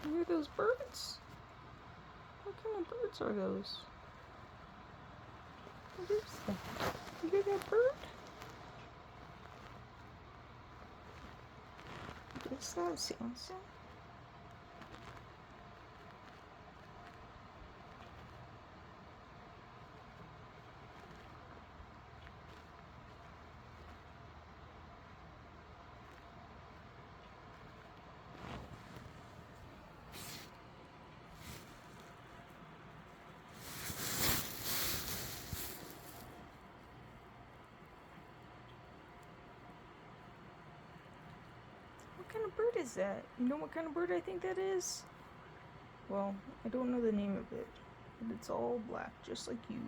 You hear those birds? What kind of birds are those? What is that? You hear that bird? ¿Qué está haciendo? What kind of bird is that? You know what kind of bird I think that is? Well, I don't know the name of it, but it's all black, just like you.